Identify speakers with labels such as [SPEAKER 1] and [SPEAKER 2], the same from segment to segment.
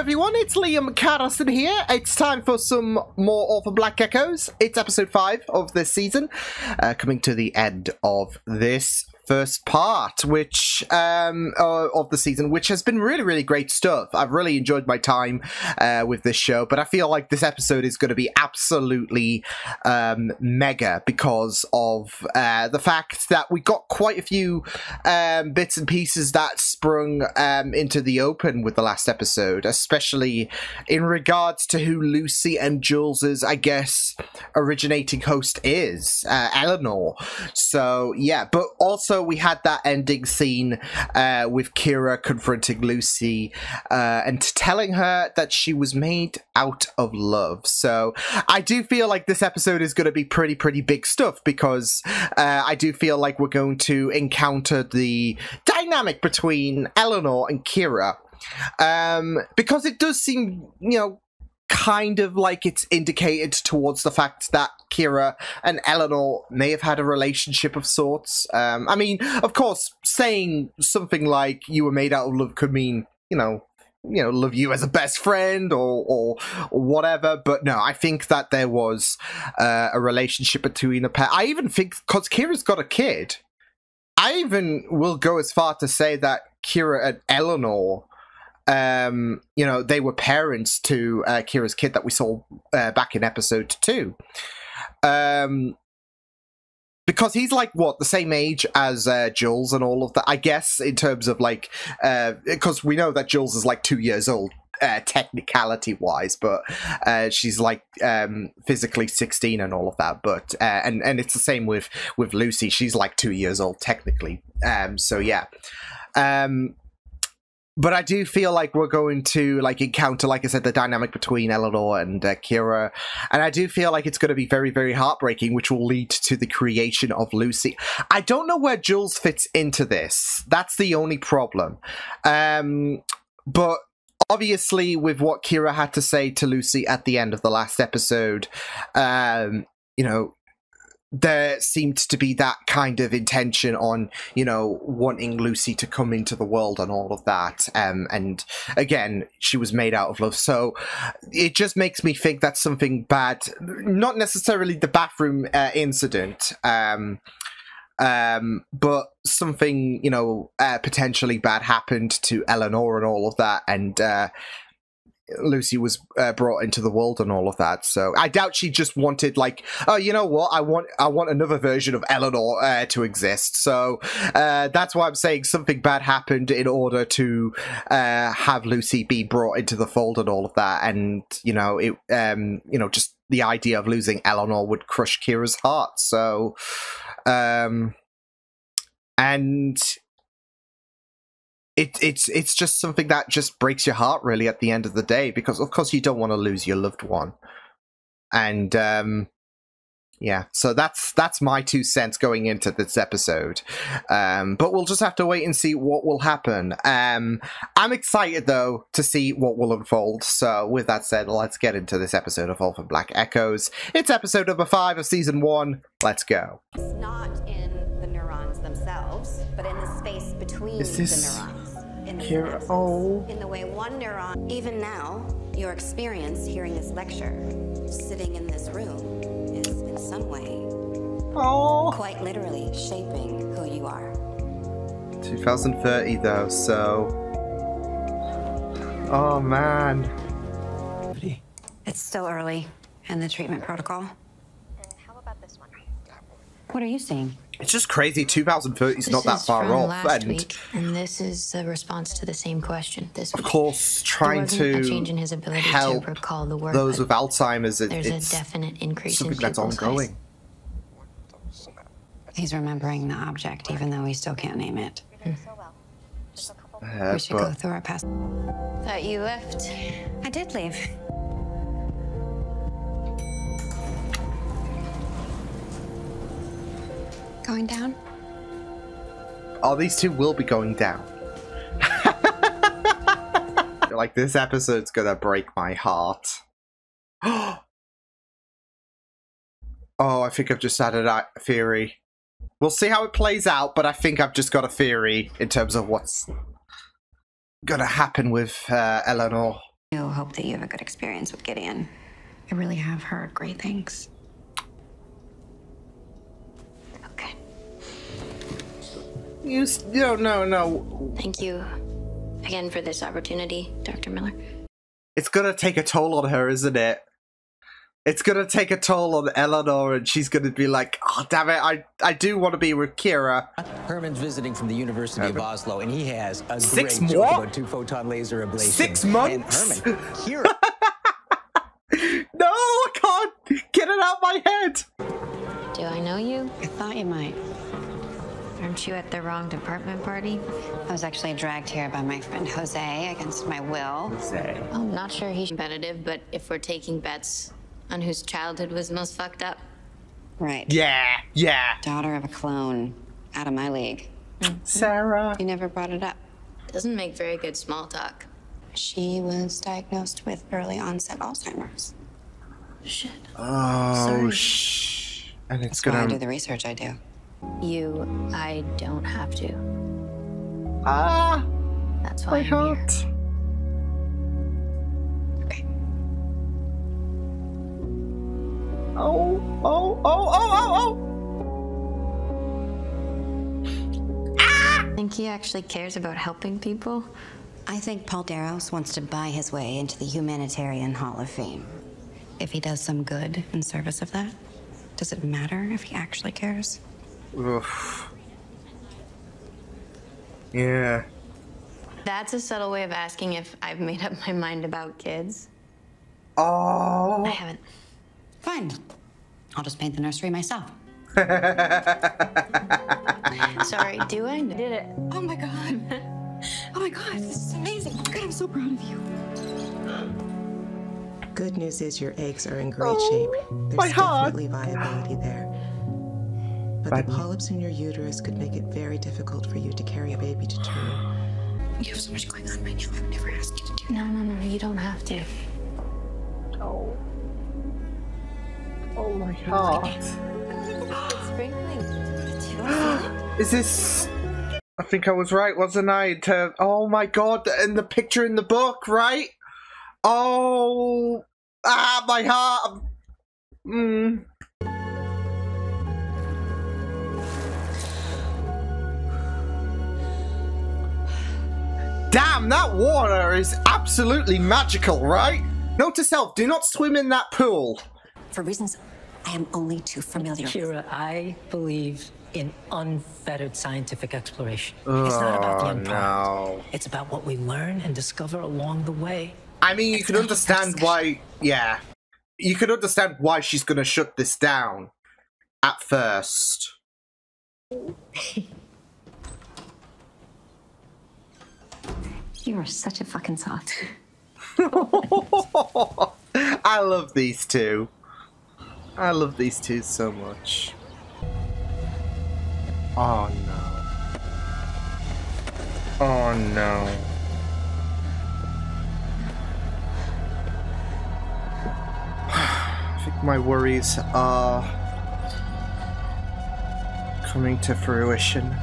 [SPEAKER 1] everyone, it's Liam Catterson here. It's time for some more Orphan Black Echoes. It's episode 5 of this season, coming to the end of this first part, which of the season, which has been really great stuff. I've really enjoyed my time with this show, but I feel like this episode is going to be absolutely mega because of the fact that we got quite a few bits and pieces that sprung into the open with the last episode, especially in regards to who Lucy and Jules's, I guess, originating host is, Eleanor. So yeah, but also we had that ending scene with Kira confronting Lucy and telling her that she was made out of love. So I do feel like this episode is going to be pretty big stuff because I do feel like we're going to encounter the dynamic between Eleanor and Kira, because it does seem, you know, kind of like it's indicated towards the fact that Kira and Eleanor may have had a relationship of sorts. I mean, of course, saying something like you were made out of love could mean, you know, love you as a best friend or whatever. But no, I think that there was a relationship between the pair. I even think, because Kira's got a kid, I even will go as far to say that Kira and Eleanor, you know, they were parents to Kira's kid that we saw back in episode 2. Because he's like, what, the same age as Jules and all of that, I guess, in terms of like, because we know that Jules is like 2 years old, technicality-wise, but she's like physically 16 and all of that, but and it's the same with Lucy. She's like 2 years old technically, so yeah. But I do feel like we're going to like encounter, like I said, the dynamic between Eleanor and Kira, and I do feel like it's going to be very heartbreaking, which will lead to the creation of Lucy. I don't know where Jules fits into this. That's the only problem. But obviously, with what Kira had to say to Lucy at the end of the last episode, you know, there seemed to be that kind of intention on, you know, wanting Lucy to come into the world and all of that. And again, she was made out of love. So it just makes me think that something bad, not necessarily the bathroom incident, but something, you know, potentially bad happened to Eleanor and all of that. And Lucy was brought into the world and all of that, so I doubt she just wanted like, oh, you know what, I want another version of Eleanor to exist. So that's why I'm saying something bad happened in order to have Lucy be brought into the fold and all of that. And you know, it you know, just the idea of losing Eleanor would crush Kira's heart. So and it's just something that just breaks your heart really at the end of the day, because of course you don't want to lose your loved one. And yeah, so that's my 2 cents going into this episode. But we'll just have to wait and see what will happen. I'm excited though to see what will unfold. So with that said, let's get into this episode of Orphan Black Echoes. It's episode number 5 of season 1. Let's go.
[SPEAKER 2] It's not in the neurons themselves, but in the space between the neurons. In the
[SPEAKER 1] Kira, oh.
[SPEAKER 2] In the way one neuron, even now, your experience hearing this lecture, sitting in this room, is in some way, quite literally shaping who you are.
[SPEAKER 1] 2030 though, so... Oh man.
[SPEAKER 2] It's still early in the treatment protocol.
[SPEAKER 3] And how about this one?
[SPEAKER 2] What are you seeing?
[SPEAKER 1] It's just crazy. 2030 is not that far off,
[SPEAKER 3] Last week, and this is a response to the same question. This
[SPEAKER 1] of
[SPEAKER 3] week.
[SPEAKER 1] course, trying
[SPEAKER 3] There wasn't a
[SPEAKER 1] to
[SPEAKER 3] change in his ability
[SPEAKER 1] help
[SPEAKER 3] to recall the word,
[SPEAKER 1] those
[SPEAKER 3] but
[SPEAKER 1] with Alzheimer's.
[SPEAKER 3] there's
[SPEAKER 1] It's
[SPEAKER 3] a definite increase in
[SPEAKER 1] something that's
[SPEAKER 3] pupil
[SPEAKER 1] ongoing.
[SPEAKER 3] size.
[SPEAKER 2] He's remembering the object, even though he still can't name it.
[SPEAKER 3] You're doing so well. Just a couple
[SPEAKER 2] We should go
[SPEAKER 1] But
[SPEAKER 2] through our past.
[SPEAKER 3] Thought you left.
[SPEAKER 2] I did leave. Going down?
[SPEAKER 1] oh, these two will be going down. Like, this episode's gonna break my heart. Oh, I think I've just added a theory. We'll see how it plays out, but I think I've just got a theory in terms of what's gonna happen with Eleanor.
[SPEAKER 2] I hope that you have a good experience with Gideon.
[SPEAKER 4] I really have heard great things.
[SPEAKER 2] Okay.
[SPEAKER 1] No.
[SPEAKER 3] Thank you again for this opportunity, Dr. Miller.
[SPEAKER 1] It's gonna take a toll on her, isn't it? It's gonna take a toll on Eleanor, and she's gonna be like, oh, damn it, I do want to be with Kira.
[SPEAKER 5] Herman's visiting from the University of Oslo, and he has a
[SPEAKER 1] Six
[SPEAKER 5] great
[SPEAKER 1] more?
[SPEAKER 5] joke about two-photon laser ablation.
[SPEAKER 1] 6 months?
[SPEAKER 5] And Herman, Kira...
[SPEAKER 1] No, I can't get it out of my head.
[SPEAKER 3] Do I know you?
[SPEAKER 2] I thought you might.
[SPEAKER 3] Aren't you at the wrong department party?
[SPEAKER 2] I was actually dragged here by my friend Jose against my will.
[SPEAKER 3] I'm not sure he's competitive, but if we're taking bets on whose childhood was most fucked up.
[SPEAKER 2] Right.
[SPEAKER 1] Yeah.
[SPEAKER 2] Daughter of a clone. Out of my league.
[SPEAKER 1] Sarah.
[SPEAKER 2] You never brought it up.
[SPEAKER 3] Doesn't make very good small talk.
[SPEAKER 2] She was diagnosed with early onset Alzheimer's.
[SPEAKER 3] Shit.
[SPEAKER 1] Oh,
[SPEAKER 3] Sorry.
[SPEAKER 1] And it's
[SPEAKER 2] That's why I do
[SPEAKER 1] gonna...
[SPEAKER 2] the research I do.
[SPEAKER 3] I don't have to. That's why
[SPEAKER 1] my
[SPEAKER 3] I'm here.
[SPEAKER 1] heart.
[SPEAKER 2] Okay.
[SPEAKER 1] Oh.
[SPEAKER 3] Think he actually cares about helping people?
[SPEAKER 2] I think Paul Darrows wants to buy his way into the Humanitarian Hall of Fame. If he does some good in service of that, does it matter if he actually cares?
[SPEAKER 1] Oof. Yeah.
[SPEAKER 3] That's a subtle way of asking if I've made up my mind about kids.
[SPEAKER 1] Oh.
[SPEAKER 3] I haven't.
[SPEAKER 2] Fine. I'll just paint the nursery myself.
[SPEAKER 3] Sorry, do I? Did it.
[SPEAKER 4] Oh my god. Oh my god, this is amazing. God, I'm so proud of you.
[SPEAKER 6] Good news is your eggs are in great shape.
[SPEAKER 1] my
[SPEAKER 6] There's
[SPEAKER 1] heart.
[SPEAKER 6] definitely viability there. But the polyps in your uterus could make it very difficult for you to carry a baby to term.
[SPEAKER 4] You have so much going on right now. I would never ask you to do
[SPEAKER 3] No, you don't have to.
[SPEAKER 1] Oh my heart.
[SPEAKER 3] It's sprinkling.
[SPEAKER 1] Is this... I think I was right, wasn't I? Oh my god, and the picture in the book, right? Oh... my heart. Damn, that water is absolutely magical, right? Note to self, do not swim in that pool.
[SPEAKER 7] For reasons I am only too familiar with.
[SPEAKER 8] Kira, I believe in unfettered scientific exploration. It's not about the end product.
[SPEAKER 1] No.
[SPEAKER 8] It's about what we learn and discover along the way.
[SPEAKER 1] I mean, you can understand why... Yeah. You can understand why she's going to shut this down. At first.
[SPEAKER 7] You are such a fucking soft.
[SPEAKER 1] I love these two. I love these two so much. Oh no. Oh no. I think my worries are coming to fruition.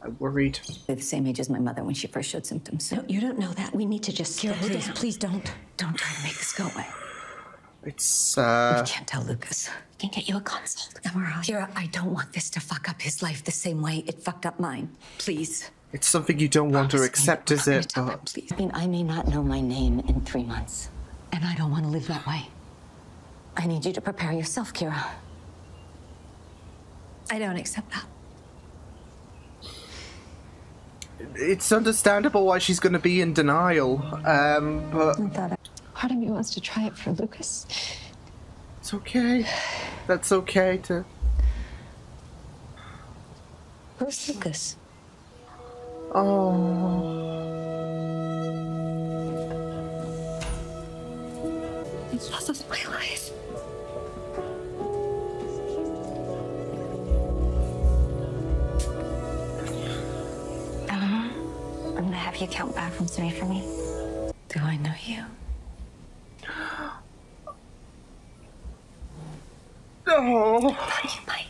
[SPEAKER 1] I worried.
[SPEAKER 7] They're the same age as my mother when she first showed symptoms. No, you don't know that. We need to just slow down. Please don't. Don't try to make this go away.
[SPEAKER 1] It's,
[SPEAKER 7] We can't tell Lucas. We can get you a consult. Kira, I don't want this to fuck up his life the same way it fucked up mine. Please.
[SPEAKER 1] It's something you don't want to accept, is it?
[SPEAKER 7] Tell him, please. I mean, I may not know my name in 3 months, and I don't want to live that way. I need you to prepare yourself, Kira. I don't accept that.
[SPEAKER 1] It's understandable why she's going to be in denial, but
[SPEAKER 4] I thought part of me wants to try it for Lucas.
[SPEAKER 1] it's okay. That's okay to...
[SPEAKER 7] Who's Lucas?
[SPEAKER 1] Oh...
[SPEAKER 4] It's lost of my life.
[SPEAKER 7] Eleanor, I'm gonna have you count back from 3 for me. Do I know you?
[SPEAKER 1] No! Oh.
[SPEAKER 7] I thought you might.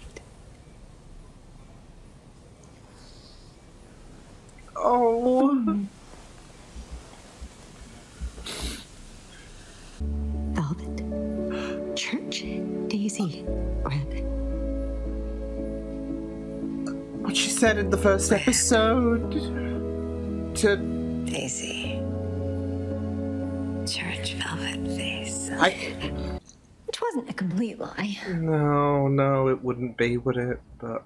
[SPEAKER 1] Oh.
[SPEAKER 7] Velvet. Church. Daisy. Red.
[SPEAKER 1] What she said in the first episode to
[SPEAKER 7] Daisy. Church velvet face. Which wasn't a complete lie.
[SPEAKER 1] No, it wouldn't be, would it? But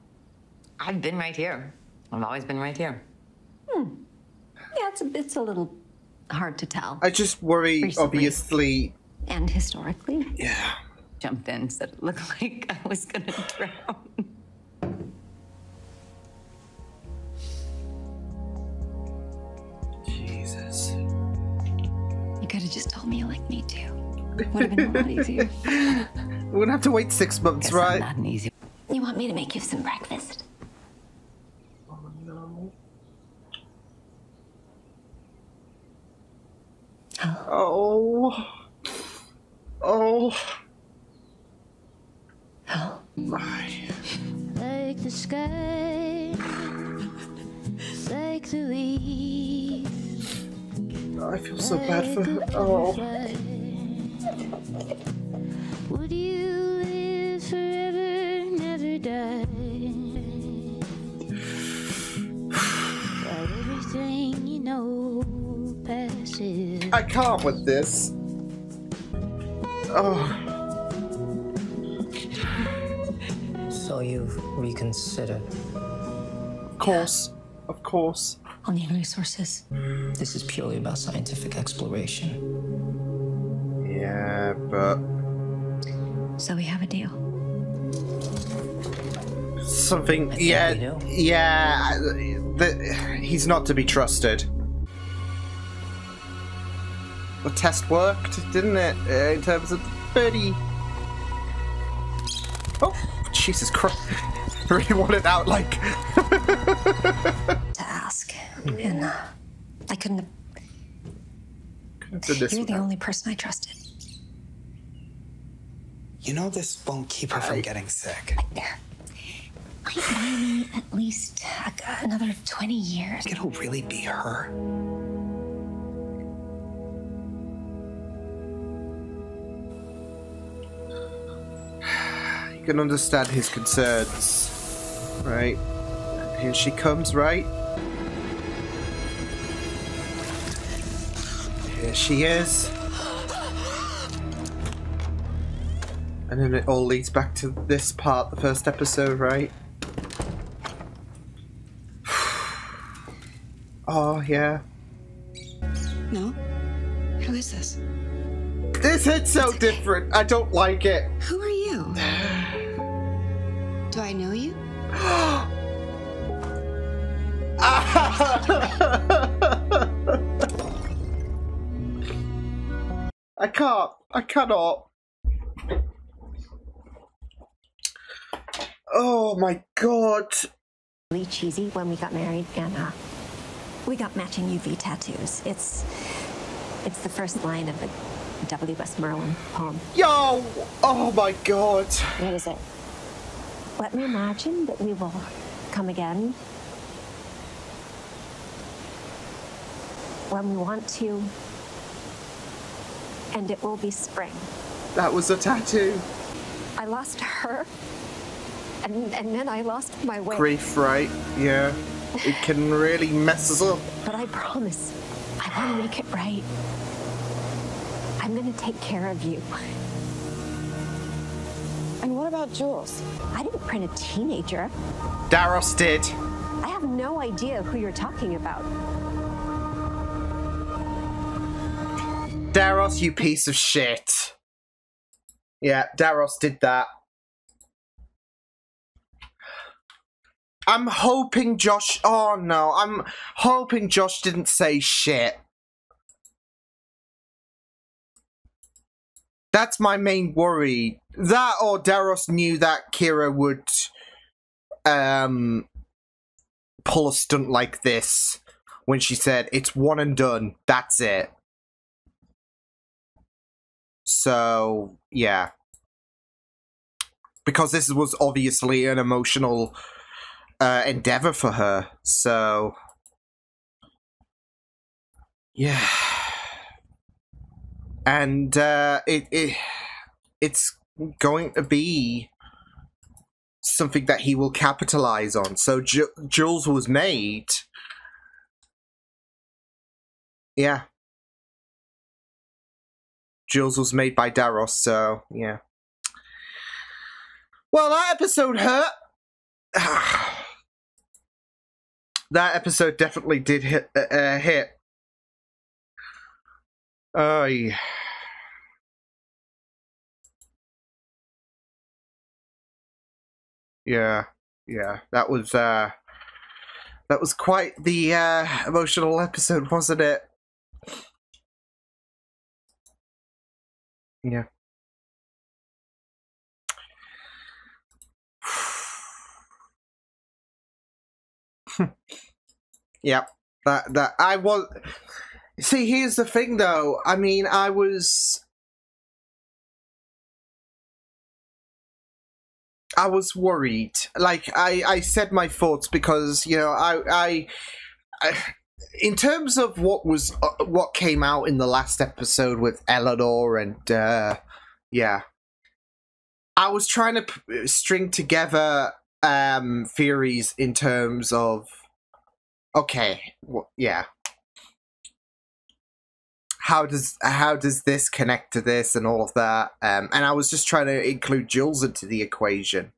[SPEAKER 9] I've been right here. I've always been right here.
[SPEAKER 7] Yeah, it's a little hard to tell.
[SPEAKER 1] I just worry,
[SPEAKER 7] Recently.
[SPEAKER 1] obviously.
[SPEAKER 7] And historically.
[SPEAKER 1] Yeah.
[SPEAKER 9] Jumped in, said it looked like I was gonna drown.
[SPEAKER 1] Jesus.
[SPEAKER 7] You could have just told me you liked me too. Would have been a lot easier.
[SPEAKER 1] We're gonna have to wait 6 months, right?
[SPEAKER 9] Not an easy.
[SPEAKER 7] You want me to make you some breakfast?
[SPEAKER 1] Oh no. Oh. Oh.
[SPEAKER 7] Oh.
[SPEAKER 1] My.
[SPEAKER 10] Like the sky, like the leaves.
[SPEAKER 1] I feel so bad for her. Oh.
[SPEAKER 10] Would you live forever, never die? But everything you know passes.
[SPEAKER 1] I can't with this. Oh.
[SPEAKER 8] So you've reconsidered.
[SPEAKER 1] Of course. Of course.
[SPEAKER 7] I'll need resources.
[SPEAKER 8] This is purely about scientific exploration.
[SPEAKER 1] Yeah, but
[SPEAKER 7] So we have a deal.
[SPEAKER 1] something.
[SPEAKER 8] I think
[SPEAKER 1] Yeah,
[SPEAKER 8] we do.
[SPEAKER 1] yeah. He's not to be trusted. The test worked, didn't it? In terms of the birdie. Oh, Jesus Christ! I really want it out, like.
[SPEAKER 7] To ask. And I couldn't have.
[SPEAKER 1] Did this
[SPEAKER 7] You're the
[SPEAKER 1] without-
[SPEAKER 7] only person I trusted.
[SPEAKER 11] You know this won't keep her from getting sick.
[SPEAKER 7] There. Might buy me at least another 20 years.
[SPEAKER 11] It'll really be her.
[SPEAKER 1] You can understand his concerns, right? And here she comes, right? Here she is. And then it all leads back to this part, the first episode, right? Oh, yeah.
[SPEAKER 4] No? Who is this?
[SPEAKER 1] This hits so different. I don't like it.
[SPEAKER 4] Who are you? Do I know you?
[SPEAKER 1] I can't. I cannot. Oh my god.
[SPEAKER 7] Really cheesy when we got married, and we got matching UV tattoos. It's the first line of the W.S. Merlin poem.
[SPEAKER 1] Yo! Oh my god.
[SPEAKER 7] What is it? Let me imagine that we will come again when we want to, and it will be spring.
[SPEAKER 1] That was a tattoo.
[SPEAKER 7] I lost her, and then I lost my way.
[SPEAKER 1] Grief, right? Yeah. It can really mess us up.
[SPEAKER 7] But I promise, I want to make it right. I'm going to take care of you.
[SPEAKER 4] And what about Jules?
[SPEAKER 7] I didn't print a teenager.
[SPEAKER 1] Daros did.
[SPEAKER 7] I have no idea who you're talking about.
[SPEAKER 1] Daros, you piece of shit. Yeah, Daros did that. I'm hoping Josh... Oh no, I'm hoping Josh didn't say shit. That's my main worry. That or Daros knew that Kira would pull a stunt like this when she said, it's one and done, that's it. So, yeah. because this was obviously an emotional endeavor for her. So, yeah, and it's going to be something that he will capitalize on. So Jules was made. Yeah. Jules was made by Daros, so yeah. Well, that episode hurt. That episode definitely did hit. Oh, yeah. Yeah. That was quite the emotional episode, wasn't it? Yeah. Yep. That I was. See, here's the thing, though. I mean, I was worried. Like, I said my thoughts because, you know, I in terms of what came out in the last episode with Eleanor and yeah, I was trying to string together theories in terms of, okay, yeah, how does this connect to this and all of that, and I was just trying to include Jules into the equation.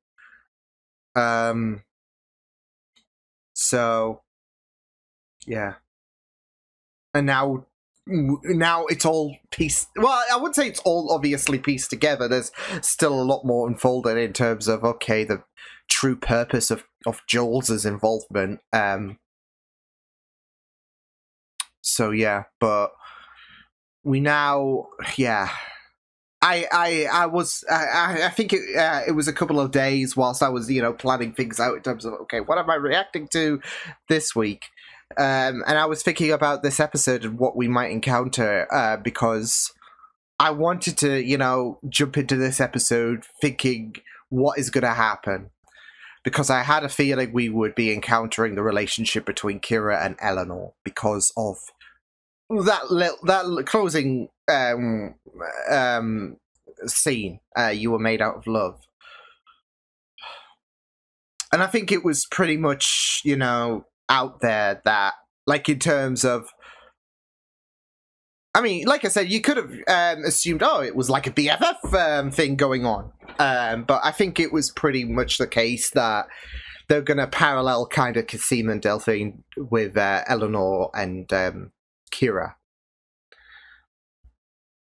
[SPEAKER 1] So yeah, and now it's all pieced. Well, I wouldn't say it's all obviously pieced together. There's still a lot more unfolded in terms of, okay, the true purpose of Jules's involvement. So yeah, but we now, yeah. I think it was a couple of days whilst I was, you know, planning things out in terms of, okay, what am I reacting to this week? And I was thinking about this episode and what we might encounter, because I wanted to, you know, jump into this episode thinking what is going to happen. Because I had a feeling we would be encountering the relationship between Kira and Eleanor because of that closing scene, You Were Made Out of Love. And I think it was pretty much, you know, out there that, like, in terms of, I mean, like I said, you could have assumed, oh, it was like a BFF thing going on. But I think it was pretty much the case that they're going to parallel kind of Cassine and Delphine with Eleanor and Kira.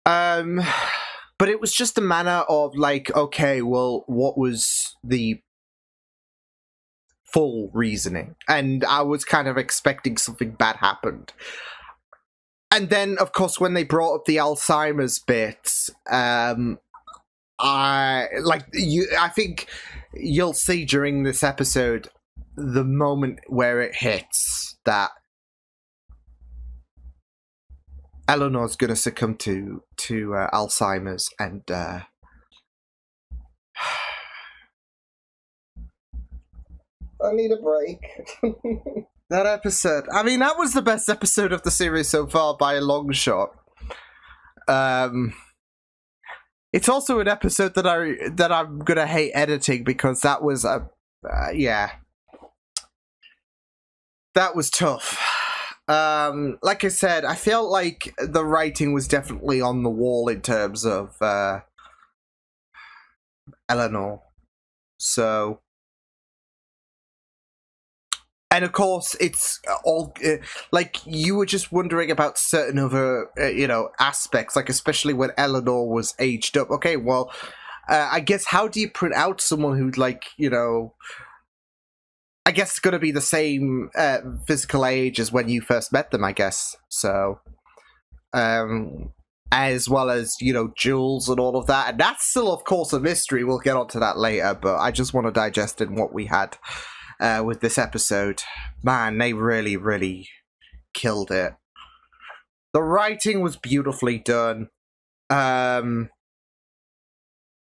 [SPEAKER 1] But it was just a manner of, like, okay, well, what was the full reasoning? And I was kind of expecting something bad happened. And then, of course, when they brought up the Alzheimer's bit, I think you'll see during this episode the moment where it hits that Eleanor's going to succumb to Alzheimer's, and I need a break. That episode, I mean, that was the best episode of the series so far by a long shot. It's also an episode that I'm gonna hate editing because that was yeah, that was tough. Like I said, I felt like the writing was definitely on the wall in terms of Eleanor. So, and of course, it's all like you were just wondering about certain other, you know, aspects, like especially when Eleanor was aged up. Okay, well, I guess how do you print out someone who'd, like, you know, I guess it's going to be the same physical age as when you first met them, I guess. So, as well as, you know, Jules and all of that. And that's still, of course, a mystery. We'll get onto that later, but I just want to digest in what we had with this episode. Man, they really, really killed it. The writing was beautifully done.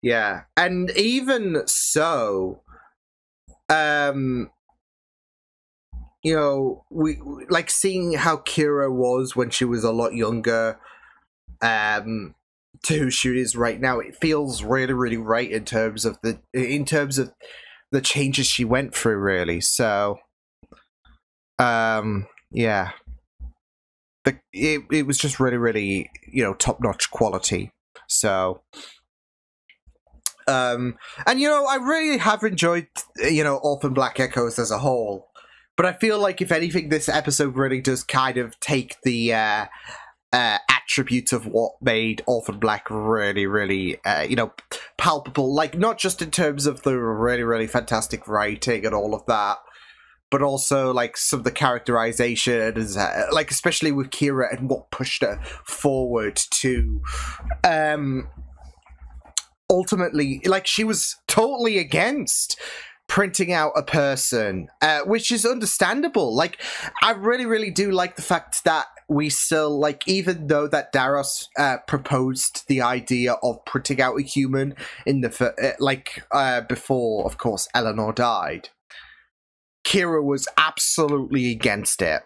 [SPEAKER 1] Yeah, and even so, you know, we like seeing how Kira was when she was a lot younger, to who she is right now. It feels really, really right in terms of the changes she went through. Really, so, yeah, it was just really, really, you know, top notch quality. So. And you know, I really have enjoyed, you know, Orphan Black Echoes as a whole, but I feel like if anything, this episode really does kind of take the attributes of what made Orphan Black really, really, you know, palpable. Like, not just in terms of the really, really fantastic writing and all of that, but also like some of the characterization, like especially with Kira and what pushed her forward to, ultimately, like, she was totally against printing out a person, which is understandable. Like, I really, really do like the fact that we still, like, even though that Daros proposed the idea of printing out a human in the before, of course, Eleanor died, Kira was absolutely against it.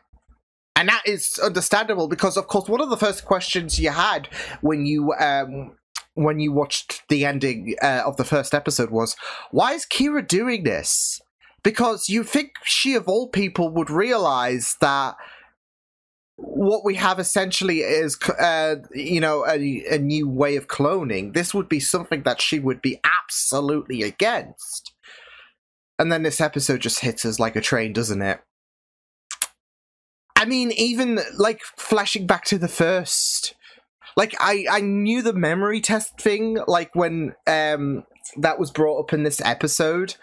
[SPEAKER 1] And that is understandable because, of course, one of the first questions you had when you watched the ending of the first episode was, why is Kira doing this? Because you think she, of all people, would realize that what we have essentially is, you know, a new way of cloning. This would be something that she would be absolutely against. And then this episode just hits us like a train, doesn't it? I mean, even, like, flashing back to the first... Like, I knew the memory test thing, like, when that was brought up in this episode.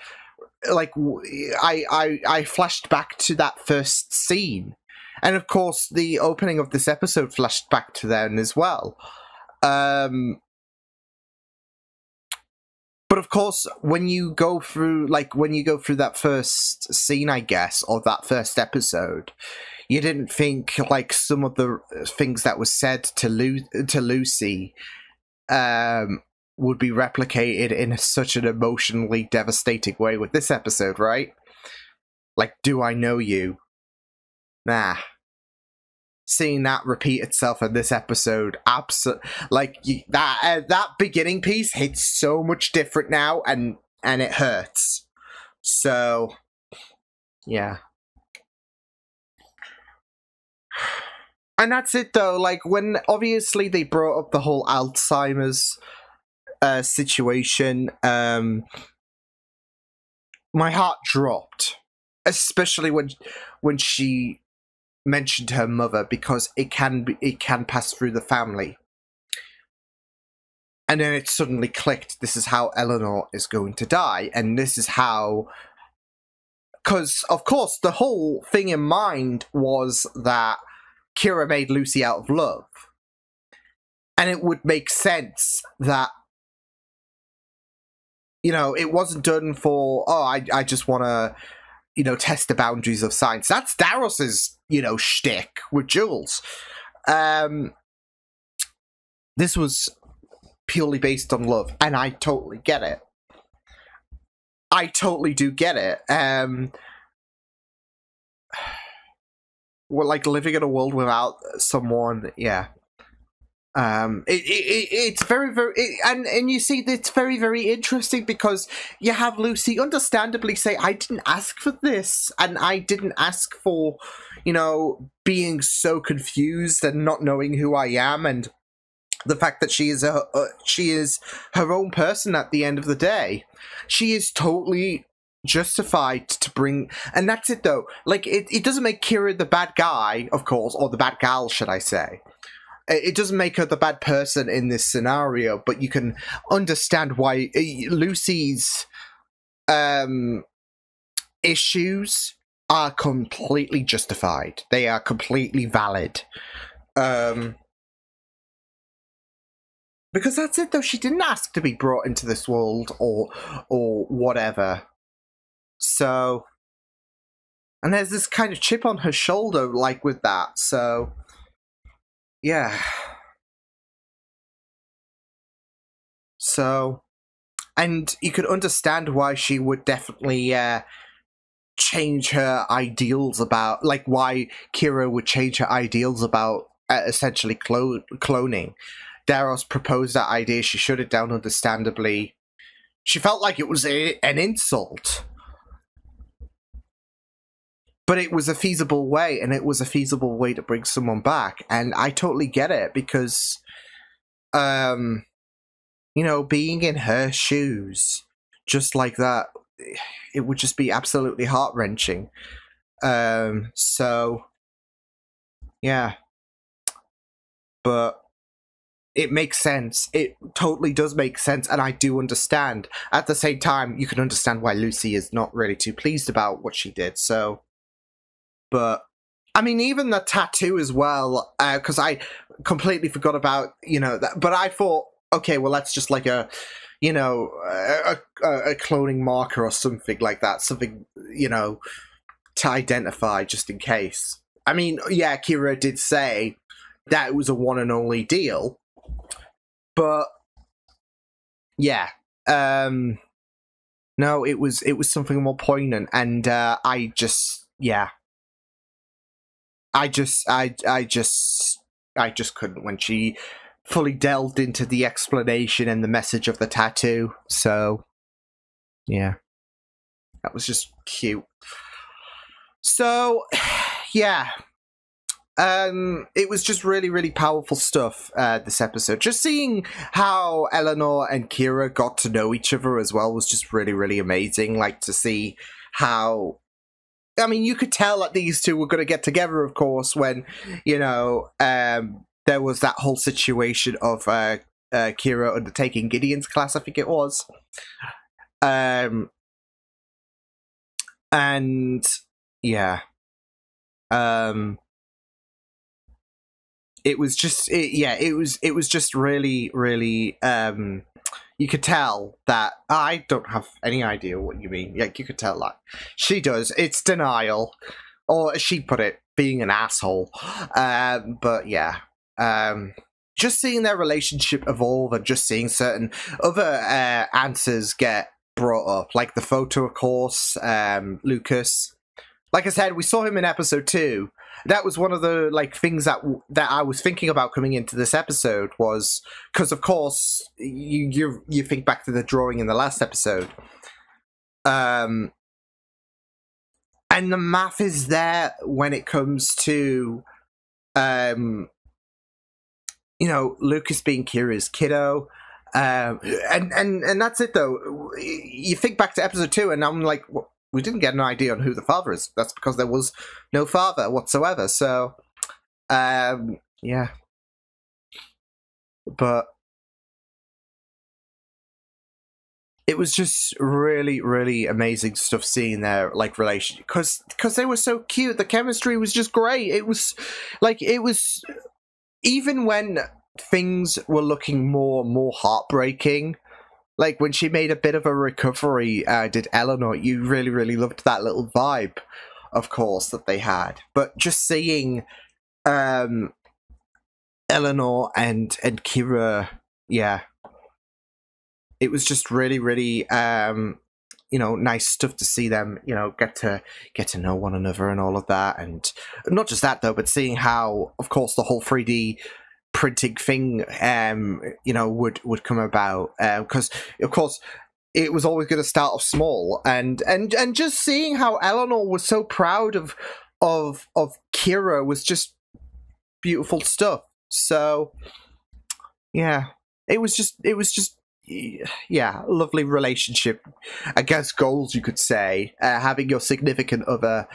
[SPEAKER 1] Like, I flashed back to that first scene. And, of course, the opening of this episode flashed back to then as well. But, of course, when you go through that first scene, I guess, or that first episode... You didn't think, like, some of the things that was said to Lucy would be replicated in such an emotionally devastating way with this episode, right? Like, do I know you? Nah. Seeing that repeat itself in this episode, that beginning piece hits so much different now, and it hurts. So, yeah. And that's it, though. Like, when obviously they brought up the whole Alzheimer's situation, my heart dropped, especially when she mentioned her mother, because it can pass through the family. And then it suddenly clicked. This is how Eleanor is going to die, and this is how. Because, of course, the whole thing in mind was that Kira made Lucy out of love. And it would make sense that, you know, it wasn't done for, I just want to, you know, test the boundaries of science. That's Daros's, you know, shtick with Jules. This was purely based on love, and I totally get it. I totally do get it. We're like living in a world without someone, yeah. It's very, very, and you see, it's very, very interesting because you have Lucy understandably say, I didn't ask for this, and I didn't ask for, you know, being so confused and not knowing who I am, and the fact that she is her own person at the end of the day. She is totally justified to bring, and that's it though. Like, it doesn't make Kira the bad guy, of course, or the bad gal, should I say. It doesn't make her the bad person in this scenario, but you can understand why Lucy's issues are completely justified. They are completely valid. Because that's it though, she didn't ask to be brought into this world or whatever. So, and there's this kind of chip on her shoulder, like, with that, so, yeah. So, And you could understand why she would definitely change her ideals about, like, why Kira would change her ideals about essentially cloning. Daros proposed that idea. She shut it down understandably. She felt like it was an insult. But it was a feasible way, and it was a feasible way to bring someone back. And I totally get it, because, you know, being in her shoes, just like that, it would just be absolutely heart-wrenching. So, yeah. But it makes sense. It totally does make sense, and I do understand. At the same time, you can understand why Lucy is not really too pleased about what she did, so... But, I mean, even the tattoo as well, because I completely forgot about, you know, that. But I thought, okay, well, that's just like a, you know, a cloning marker or something like that. Something, you know, to identify just in case. I mean, yeah, Kira did say that it was a one and only deal. But, yeah. No, it was something more poignant. And I just couldn't when she fully delved into the explanation and the message of the tattoo. So, yeah. That was just cute. So, yeah. It was just really, really powerful stuff, this episode. Just seeing how Eleanor and Kira got to know each other as well was just really, really amazing. Like, to see how... I mean, you could tell that these two were going to get together, of course, when, you know, there was that whole situation of Kira undertaking Gideon's class, I think it was. And, yeah. It was just, it was just really, really, you could tell that I don't have any idea what you mean. Like, you could tell that she does. It's denial, or as she put it, being an asshole. But yeah, just seeing their relationship evolve and just seeing certain other answers get brought up, like the photo, of course. Lucas, like I said, we saw him in episode 2. That was one of the things that I was thinking about coming into this episode, was because, of course, you think back to the drawing in the last episode, and the math is there when it comes to, you know, Lucas being Kira's kiddo, and that's it though. You think back to episode 2, and I'm like, well, we didn't get an idea on who the father is. That's because there was no father whatsoever. So, yeah. But it was just really, really amazing stuff seeing their relationship, because they were so cute. The chemistry was just great. It was even when things were looking more heartbreaking. Like, when she made a bit of a recovery, did Eleanor, you really, really loved that little vibe, of course, that they had. But just seeing Eleanor and Kira, yeah, it was just really, really, you know, nice stuff to see them, you know, get to know one another and all of that. And not just that, though, but seeing how, of course, the whole 3D printing thing, you know, would come about, because of course it was always going to start off small, and just seeing how Eleanor was so proud of Kira was just beautiful stuff. So yeah, it was just yeah, lovely relationship. I guess goals, you could say, having your significant other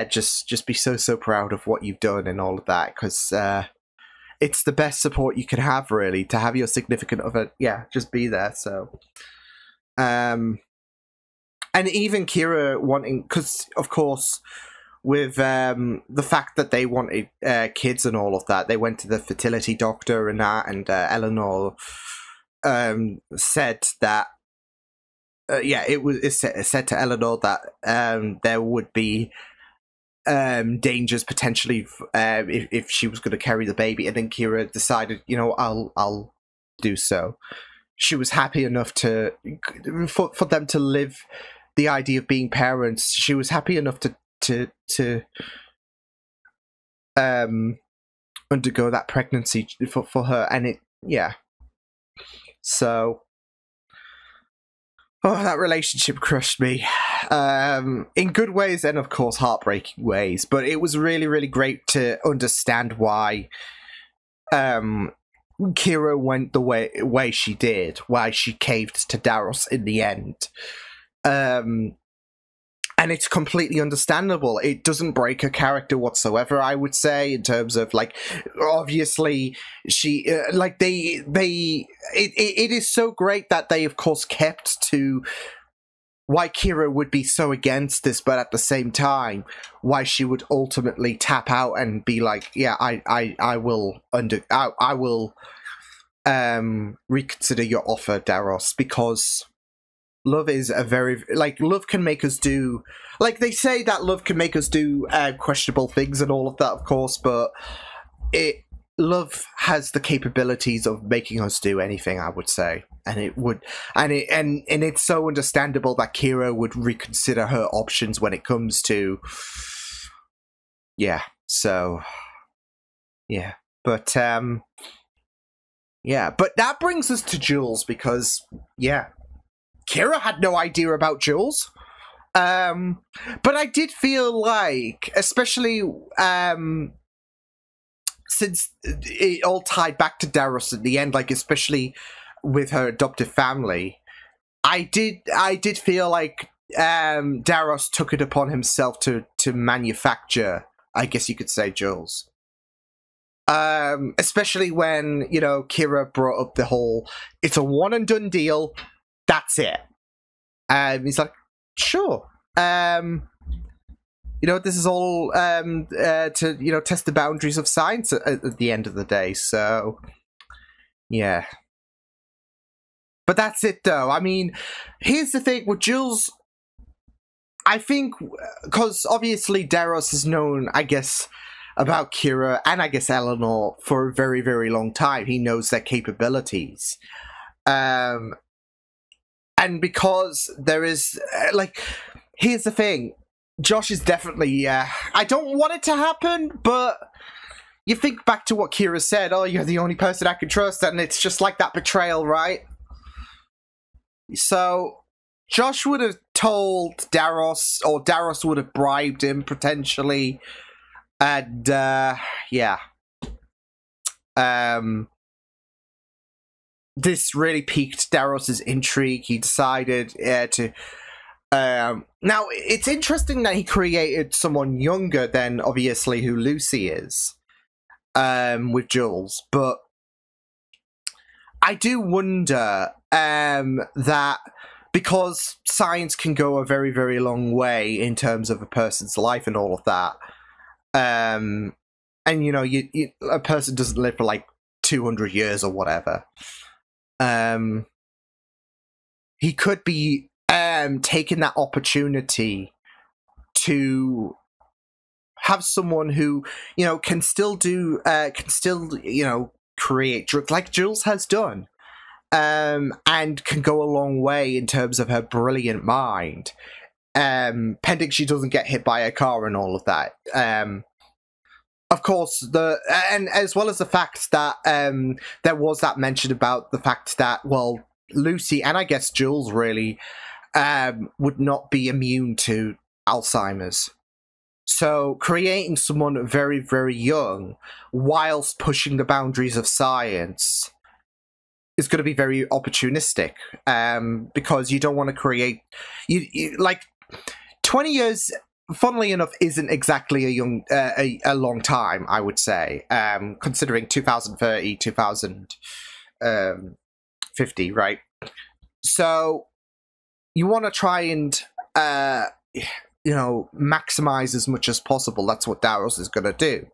[SPEAKER 1] just be so proud of what you've done and all of that, because it's the best support you can have, really, to have your significant other, yeah, just be there. So, and even Kira wanting, because of course, with the fact that they wanted kids and all of that, they went to the fertility doctor and that, and Eleanor said that, yeah, it said to Eleanor that there would be dangers potentially if she was going to carry the baby, and then Kira decided, you know, I'll do so. she was happy enough to for them to live the idea of being parents. She was happy enough to undergo that pregnancy for her, and it so that relationship crushed me in good ways and of course heartbreaking ways, but it was really, really great to understand why Kira went the way she did, why she caved to Daros in the end. And it's completely understandable. It doesn't break her character whatsoever, I would say, in terms of, like, obviously, she, it is so great that they, of course, kept to why Kira would be so against this, but at the same time, why she would ultimately tap out and be like, yeah, I will reconsider your offer, Daros, because love is a very, love can make us do, they say that love can make us do questionable things and all of that, of course, but love has the capabilities of making us do anything, I would say. And it would, and it's so understandable that Kira would reconsider her options when it comes to, but that brings us to Jules, because, Kira had no idea about Jules. But I did feel like, especially since it all tied back to Daros at the end, especially with her adoptive family, I did feel like Daros took it upon himself to manufacture, I guess you could say, Jules. Especially when, Kira brought up the whole, it's a one and done deal, that's it. He's like, sure. This is all to, test the boundaries of science at the end of the day, so, yeah. But that's it, though. I mean, here's the thing with Jules. I think, because obviously Daros is known, I guess, about Kira and I guess Eleanor for a very, very long time. He knows their capabilities. And because there is, here's the thing. Josh is definitely, I don't want it to happen, but you think back to what Kira said, oh, you're the only person I can trust, and it's just like that betrayal, right? So, Josh would have told Daros, or Daros would have bribed him, potentially, and, this really piqued Daros's intrigue. He decided to... now, it's interesting that he created someone younger than, obviously, who Lucy is, with Jules, but I do wonder that because science can go a very, very long way in terms of a person's life and all of that, and, a person doesn't live for, 200 years or whatever, he could be taking that opportunity to have someone who, can still create drugs like Jules has done, and can go a long way in terms of her brilliant mind, pending she doesn't get hit by a car and all of that. Of course, and as well as the fact that there was that mention about the fact that, well, Lucy and I guess Jules really would not be immune to Alzheimer's. So creating someone very, very young whilst pushing the boundaries of science is going to be very opportunistic, because you don't want to create... 20 years, funnily enough, isn't exactly a long time, I would say, considering 2030, 2050, right? So you want to try and, maximize as much as possible. That's what Daros is going to do.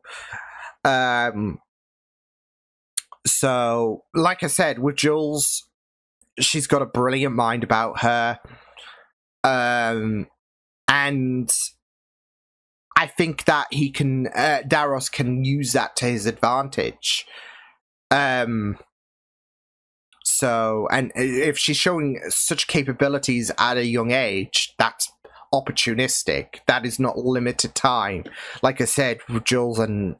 [SPEAKER 1] So, like I said, with Jules, she's got a brilliant mind about her. And I think that Daros can use that to his advantage. So, and if she's showing such capabilities at a young age, that's opportunistic. That is not limited time. Like I said, with Jules and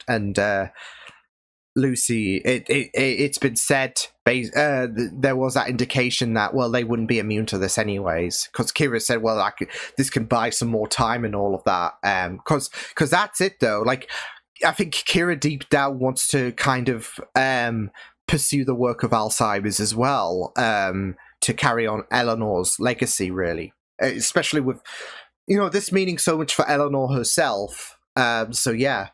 [SPEAKER 1] Lucy, it's been said, there was that indication that, well, they wouldn't be immune to this anyways, because Kira said, well, this can buy some more time and all of that, because that's it though. Like, I think Kira deep down wants to kind of pursue the work of Alzheimer's as well, to carry on Eleanor's legacy, really, especially with, you know, this meaning so much for Eleanor herself. So yeah.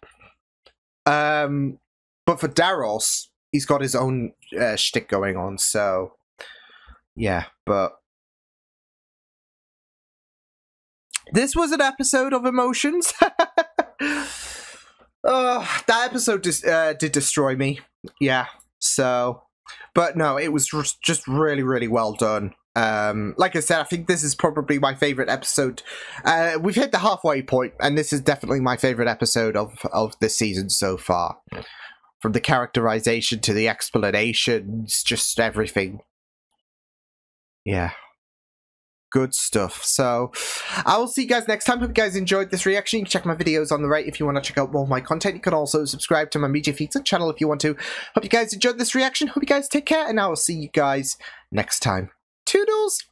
[SPEAKER 1] But for Daros, he's got his own shtick going on, so yeah, but this was an episode of emotions. That episode did destroy me, yeah, so, but no, it was just really, really well done. Like I said, I think this is probably my favorite episode. We've hit the halfway point, and this is definitely my favorite episode of this season so far. From the characterization to the explanations, just everything. Yeah. Good stuff. So, I will see you guys next time. Hope you guys enjoyed this reaction. You can check my videos on the right if you want to check out more of my content. You can also subscribe to my Media Feeds channel if you want to. Hope you guys enjoyed this reaction. Hope you guys take care, and I will see you guys next time. Toodles!